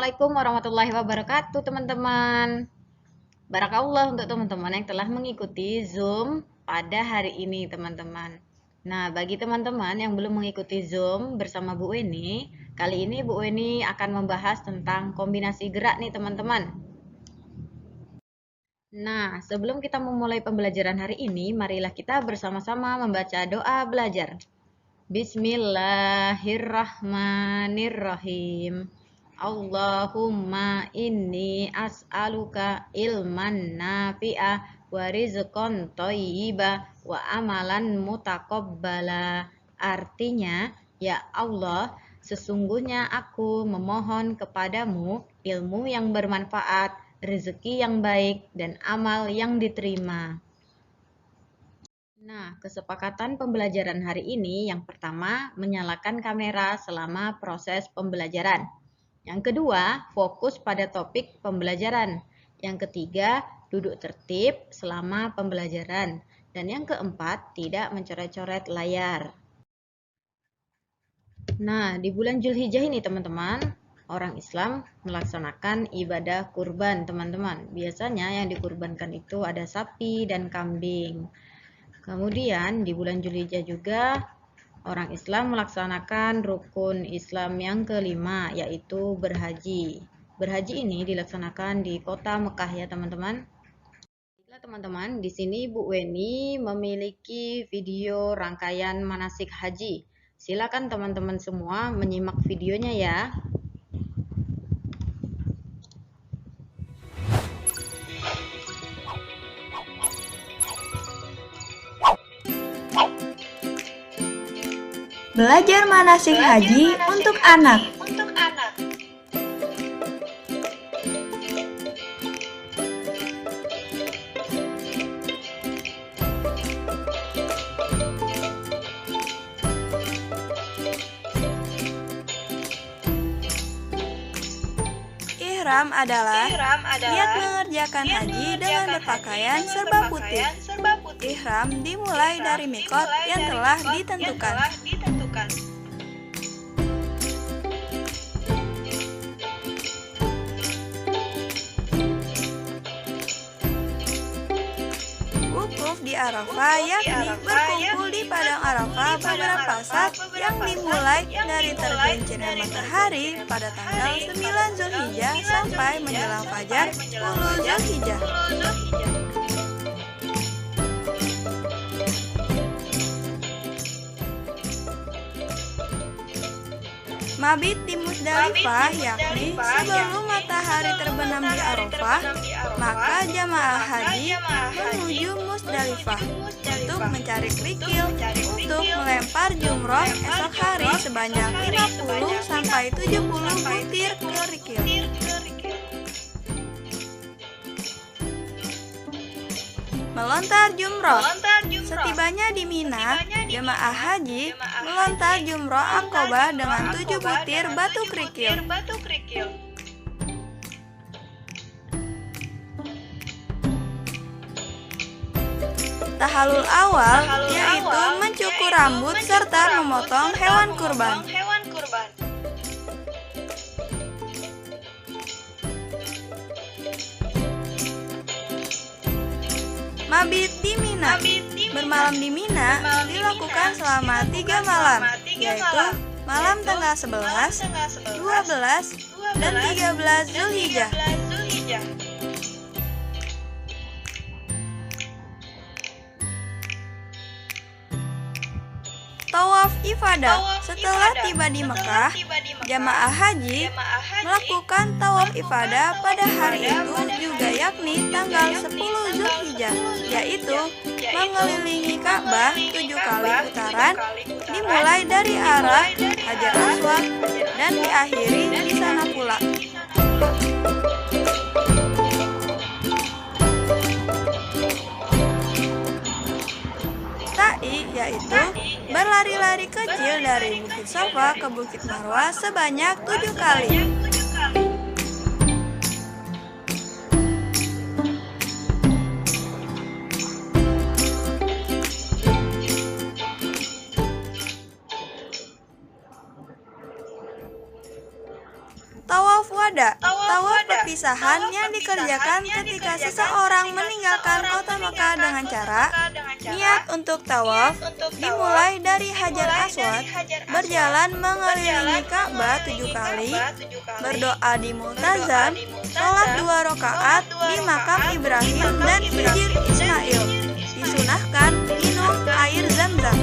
Assalamualaikum warahmatullahi wabarakatuh, teman-teman. Barakallah untuk teman-teman yang telah mengikuti Zoom pada hari ini, teman-teman. Nah, bagi teman-teman yang belum mengikuti Zoom bersama Bu Weni, kali ini Bu Weni akan membahas tentang kombinasi gerak nih, teman-teman. Nah, sebelum kita memulai pembelajaran hari ini, marilah kita bersama-sama membaca doa belajar. Bismillahirrahmanirrahim. Allahumma inni as'aluka ilman nafi'a wa rizqan thayyiba wa amalan mutaqabbala. Artinya, ya Allah, sesungguhnya aku memohon kepadamu ilmu yang bermanfaat, rezeki yang baik, dan amal yang diterima. Nah, kesepakatan pembelajaran hari ini yang pertama, menyalakan kamera selama proses pembelajaran. Yang kedua, fokus pada topik pembelajaran. Yang ketiga, duduk tertib selama pembelajaran. Dan yang keempat, tidak mencoret-coret layar. Nah, di bulan Zulhijjah ini teman-teman, orang Islam melaksanakan ibadah kurban teman-teman. Biasanya yang dikurbankan itu ada sapi dan kambing. Kemudian di bulan Zulhijjah juga orang Islam melaksanakan rukun Islam yang kelima, yaitu berhaji. Berhaji ini dilaksanakan di kota Mekah ya teman-teman. Baiklah teman-teman, di sini Bu Weni memiliki video rangkaian manasik haji. Silakan teman-teman semua menyimak videonya ya. Belajar manasik haji untuk anak. Ihram adalah niat mengerjakan haji dengan berpakaian serba putih. Ihram dimulai dari mikot yang telah ditentukan. Wukuf di Arafah yakni berkumpul di padang Arafah beberapa saat yang dimulai dari tergelincirnya matahari pada tanggal 9 Zulhijjah sampai menjelang fajar 10 Zulhijjah. Mabit di Musdalifah yakni sebelum matahari terbenam di Arafah, maka jamaah haji menuju Musdalifah untuk mencari kerikil untuk melempar jumroh esok hari sebanyak 50 sampai 70 butir kerikil. Melontar jumroh. Setibanya di Mina, jemaah haji melontar jumroh Aqobah dengan 7 butir batu kerikil. Tahalul awal yaitu mencukur rambut serta memotong hewan kurban. Mabit di Mina. Bermalam di Mina dilakukan selama 3 malam, yaitu malam tanggal 11, 12, dan 13 Zulhijjah. Tawaf ifadah. Setelah tiba di Mekah, jamaah haji melakukan tawaf ifadah pada hari itu juga yakni tanggal 10 Zulhijjah, yaitu mengelilingi Ka'bah 7 kali putaran dimulai dari arah Hajar Aswad dan diakhiri di sana pula. Sa'i yaitu berlari-lari kecil dari Bukit Safa ke Bukit Marwah sebanyak 7 kali. Tawaf wada, tawaf perpisahan yang dikerjakan ketika seseorang meninggalkan kota Mekah dengan cara niat untuk tawaf dimulai dari Hajar Aswad, berjalan mengelilingi Ka'bah 7 kali, berdoa di Multazam, sholat 2 rakaat di makam Ibrahim dan Hijir Ismail, disunahkan minum air Zam-Zam.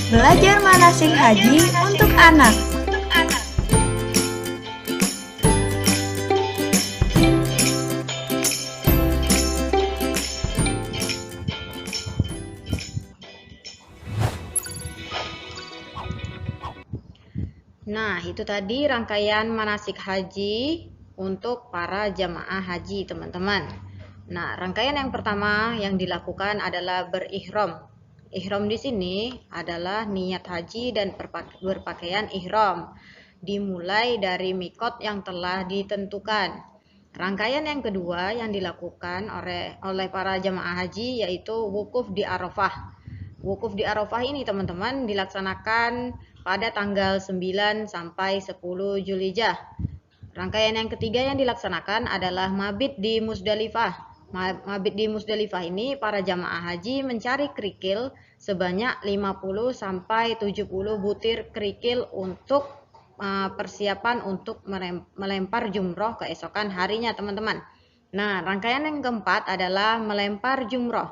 Belajar manasik haji untuk anak. Nah, itu tadi rangkaian manasik haji untuk para jamaah haji, teman-teman. Nah, rangkaian yang pertama yang dilakukan adalah berihram. Ihram di sini adalah niat haji dan berpakaian ihram. Dimulai dari mikot yang telah ditentukan. Rangkaian yang kedua yang dilakukan oleh para jamaah haji yaitu wukuf di Arafah. Wukuf di Arafah ini, teman-teman, dilaksanakan pada tanggal 9 sampai 10 Zulhijjah. Rangkaian yang ketiga yang dilaksanakan adalah mabit di Musdalifah. Mabit di Musdalifah ini para jamaah haji mencari kerikil sebanyak 50 sampai 70 butir kerikil untuk persiapan untuk melempar jumroh keesokan harinya, teman-teman. Nah, rangkaian yang keempat adalah melempar jumroh.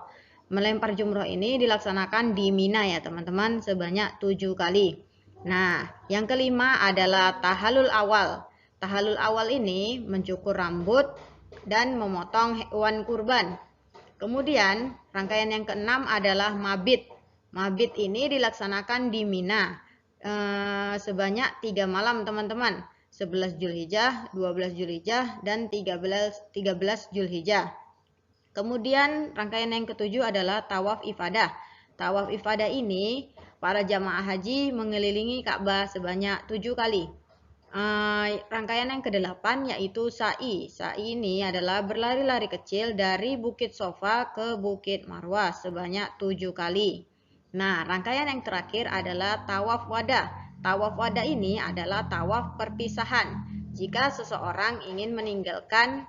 Melempar jumroh ini dilaksanakan di Mina ya, teman-teman, sebanyak 7 kali. Nah, yang kelima adalah tahallul awal. Tahallul awal ini mencukur rambut dan memotong hewan kurban. Kemudian, rangkaian yang keenam adalah mabit. Mabit ini dilaksanakan di Mina sebanyak 3 malam, teman-teman. 11 Zulhijjah, 12 Zulhijjah, dan 13 Zulhijjah. Kemudian, rangkaian yang ketujuh adalah tawaf ifadah. Tawaf ifadah ini para jamaah haji mengelilingi Ka'bah sebanyak 7 kali. Rangkaian yang ke-8 yaitu sa'i. Sa'i ini adalah berlari-lari kecil dari Bukit Sofa ke Bukit Marwah sebanyak 7 kali. Nah, rangkaian yang terakhir adalah tawaf wada. Tawaf wada ini adalah tawaf perpisahan jika seseorang ingin meninggalkan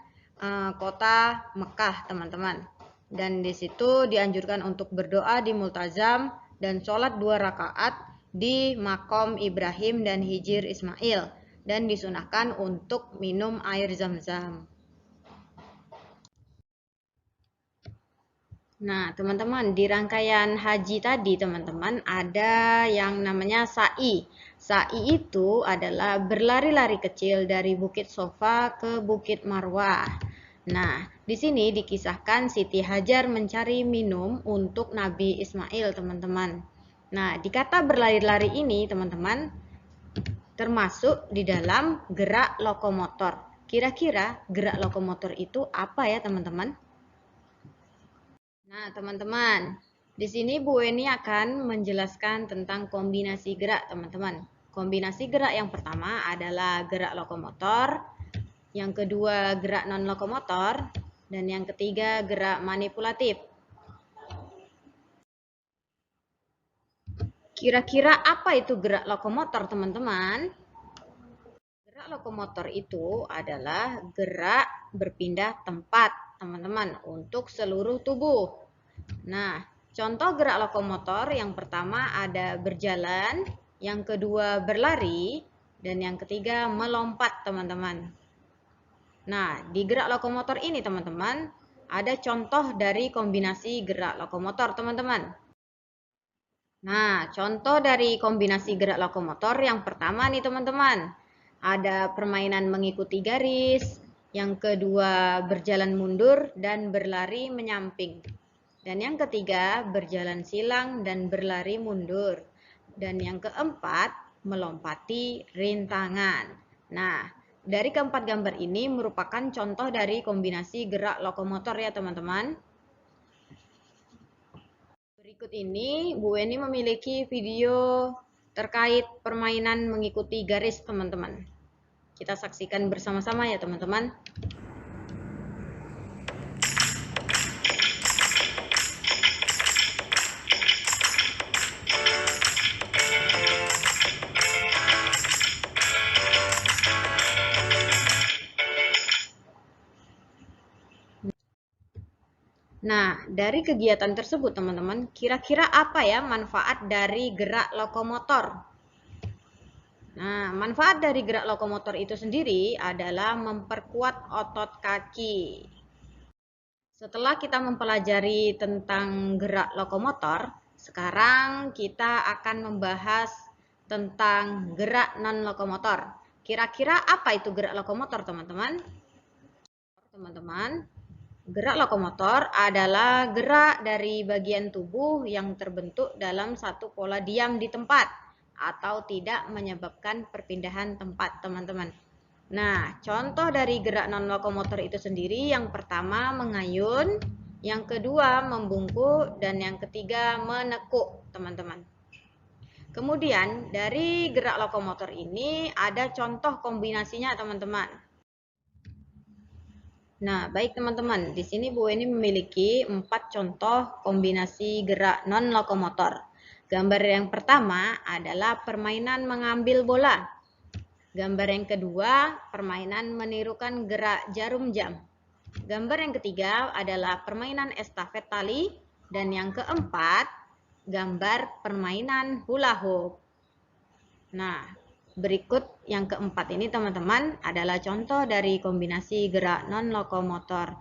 kota Mekah, teman-teman. Dan di situ dianjurkan untuk berdoa di Multazam dan sholat 2 rakaat di makom Ibrahim dan Hijir Ismail, dan disunahkan untuk minum air Zam-Zam. Nah, teman-teman, di rangkaian haji tadi, teman-teman, ada yang namanya sa'i. Sa'i itu adalah berlari-lari kecil dari Bukit Sofa ke Bukit Marwah. Nah, di sini dikisahkan Siti Hajar mencari minum untuk Nabi Ismail, teman-teman. Nah, di kata berlari-lari ini, teman-teman, termasuk di dalam gerak lokomotor. Kira-kira gerak lokomotor itu apa ya, teman-teman? Nah, teman-teman, di sini Bu Weni akan menjelaskan tentang kombinasi gerak, teman-teman. Kombinasi gerak yang pertama adalah gerak lokomotor, yang kedua gerak non-lokomotor, dan yang ketiga gerak manipulatif. Kira-kira apa itu gerak lokomotor, teman-teman? Gerak lokomotor itu adalah gerak berpindah tempat, teman-teman, untuk seluruh tubuh. Nah, contoh gerak lokomotor yang pertama ada berjalan, yang kedua berlari, dan yang ketiga melompat, teman-teman. Nah, di gerak lokomotor ini, teman-teman, ada contoh dari kombinasi gerak lokomotor, teman-teman. Nah, contoh dari kombinasi gerak lokomotor yang pertama nih, teman-teman. Ada permainan mengikuti garis, yang kedua berjalan mundur dan berlari menyamping. Dan yang ketiga berjalan silang dan berlari mundur. Dan yang keempat melompati rintangan. Nah, dari keempat gambar ini merupakan contoh dari kombinasi gerak lokomotor ya, teman-teman. Berikut ini Bu Weni memiliki video terkait permainan mengikuti garis, teman-teman. Kita saksikan bersama-sama ya, teman-teman. Nah, dari kegiatan tersebut teman-teman, kira-kira apa ya manfaat dari gerak lokomotor? Nah, manfaat dari gerak lokomotor itu sendiri adalah memperkuat otot kaki. Setelah kita mempelajari tentang gerak lokomotor, sekarang kita akan membahas tentang gerak non-lokomotor. Kira-kira apa itu gerak lokomotor, teman-teman? Teman-teman, gerak lokomotor adalah gerak dari bagian tubuh yang terbentuk dalam satu pola diam di tempat atau tidak menyebabkan perpindahan tempat, teman-teman. Nah, contoh dari gerak non-lokomotor itu sendiri yang pertama mengayun, yang kedua membungkuk, dan yang ketiga menekuk, teman-teman. Kemudian, dari gerak lokomotor ini ada contoh kombinasinya, teman-teman. Nah, baik teman-teman, di sini Bu Eni memiliki 4 contoh kombinasi gerak non-lokomotor. Gambar yang pertama adalah permainan mengambil bola. Gambar yang kedua, permainan menirukan gerak jarum jam. Gambar yang ketiga adalah permainan estafet tali. Dan yang keempat, gambar permainan hula hoop. Nah, berikut yang keempat ini teman-teman adalah contoh dari kombinasi gerak non-lokomotor.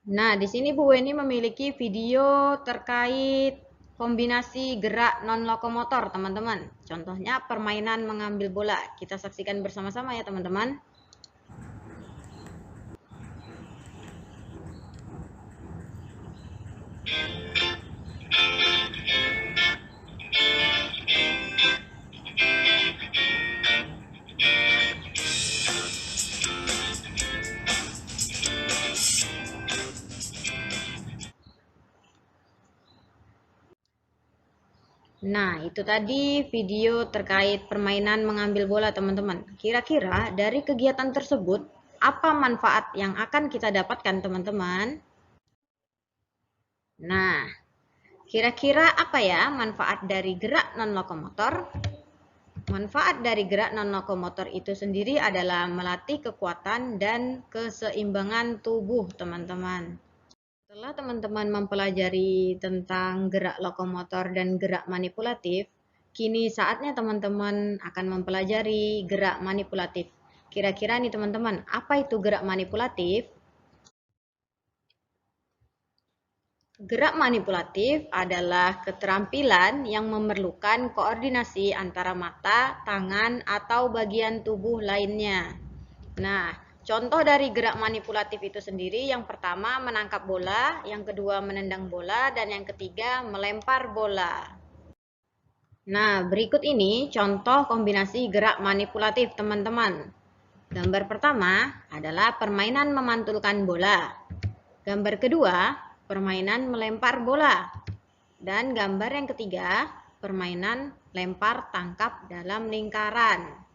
Nah, di sini Bu Weni memiliki video terkait kombinasi gerak non-lokomotor, teman-teman. Contohnya permainan mengambil bola. Kita saksikan bersama-sama ya, teman-teman. Nah, itu tadi video terkait permainan mengambil bola, teman-teman. Kira-kira dari kegiatan tersebut, apa manfaat yang akan kita dapatkan, teman-teman? Nah, kira-kira apa ya manfaat dari gerak non-lokomotor? Manfaat dari gerak non-lokomotor itu sendiri adalah melatih kekuatan dan keseimbangan tubuh, teman-teman. Setelah teman-teman mempelajari tentang gerak lokomotor dan gerak manipulatif, kini saatnya teman-teman akan mempelajari gerak manipulatif. Kira-kira nih teman-teman, apa itu gerak manipulatif? Gerak manipulatif adalah keterampilan yang memerlukan koordinasi antara mata, tangan, atau bagian tubuh lainnya. Nah, contoh dari gerak manipulatif itu sendiri yang pertama menangkap bola, yang kedua menendang bola, dan yang ketiga melempar bola. Nah, berikut ini contoh kombinasi gerak manipulatif, teman-teman. Gambar pertama adalah permainan memantulkan bola. Gambar kedua, permainan melempar bola. Dan gambar yang ketiga, permainan lempar tangkap dalam lingkaran.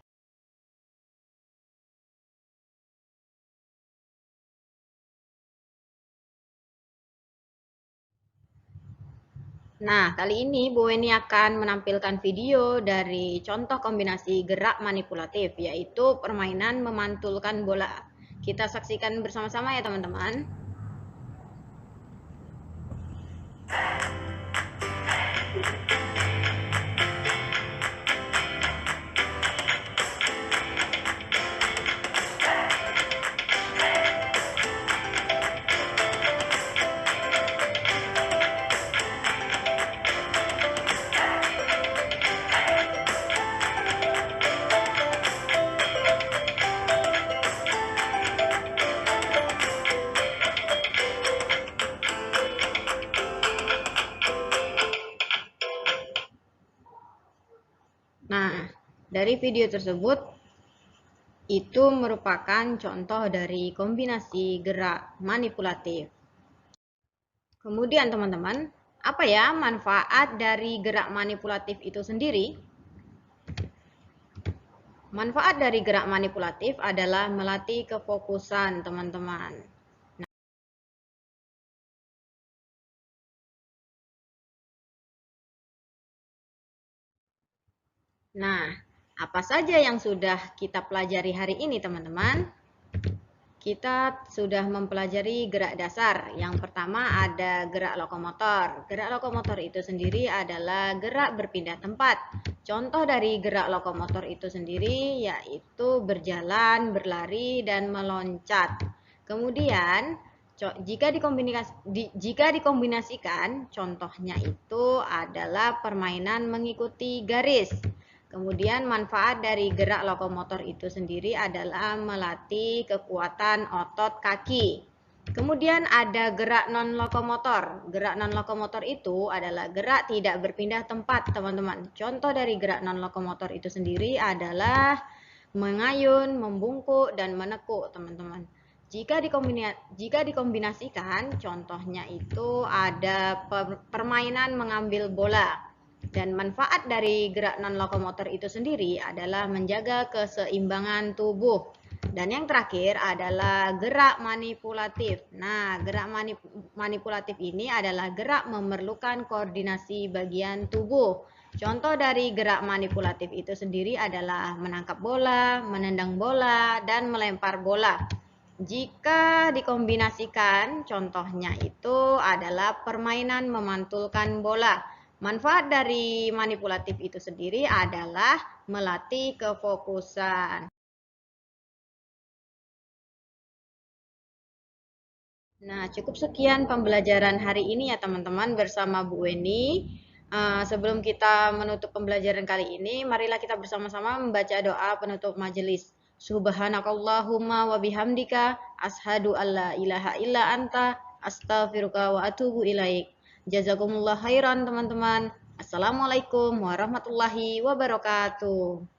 Nah, kali ini Bu Weni akan menampilkan video dari contoh kombinasi gerak manipulatif, yaitu permainan memantulkan bola. Kita saksikan bersama-sama ya teman-teman. Nah, dari video tersebut, itu merupakan contoh dari kombinasi gerak manipulatif. Kemudian teman-teman, apa ya manfaat dari gerak manipulatif itu sendiri? Manfaat dari gerak manipulatif adalah melatih kefokusan, teman-teman. Nah, apa saja yang sudah kita pelajari hari ini, teman-teman? kita sudah mempelajari gerak dasar. Yang pertama ada gerak lokomotor. Gerak lokomotor itu sendiri adalah gerak berpindah tempat. Contoh dari gerak lokomotor itu sendiri yaitu berjalan, berlari, dan meloncat. Kemudian jika dikombinasikan, contohnya itu adalah permainan mengikuti garis. Kemudian manfaat dari gerak lokomotor itu sendiri adalah melatih kekuatan otot kaki. Kemudian ada gerak non-lokomotor. Gerak non-lokomotor itu adalah gerak tidak berpindah tempat, teman-teman. Contoh dari gerak non-lokomotor itu sendiri adalah mengayun, membungkuk, dan menekuk, teman-teman. Jika dikombinasikan, contohnya itu ada permainan mengambil bola. Dan manfaat dari gerak non-lokomotor itu sendiri adalah menjaga keseimbangan tubuh. Dan yang terakhir adalah gerak manipulatif. Nah, gerak manipulatif ini adalah gerak memerlukan koordinasi bagian tubuh. Contoh dari gerak manipulatif itu sendiri adalah menangkap bola, menendang bola, dan melempar bola. Jika dikombinasikan, contohnya itu adalah permainan memantulkan bola. Manfaat dari manipulatif itu sendiri adalah melatih kefokusan. Nah, cukup sekian pembelajaran hari ini ya teman-teman bersama Bu Weni. Sebelum kita menutup pembelajaran kali ini, marilah kita bersama-sama membaca doa penutup majelis. Subhanakallahumma wa bihamdika ashhadu alla ilaha illa anta astaghfiruka wa atubu ilaik. Jazakumullah khairan teman-teman. Assalamualaikum warahmatullahi wabarakatuh.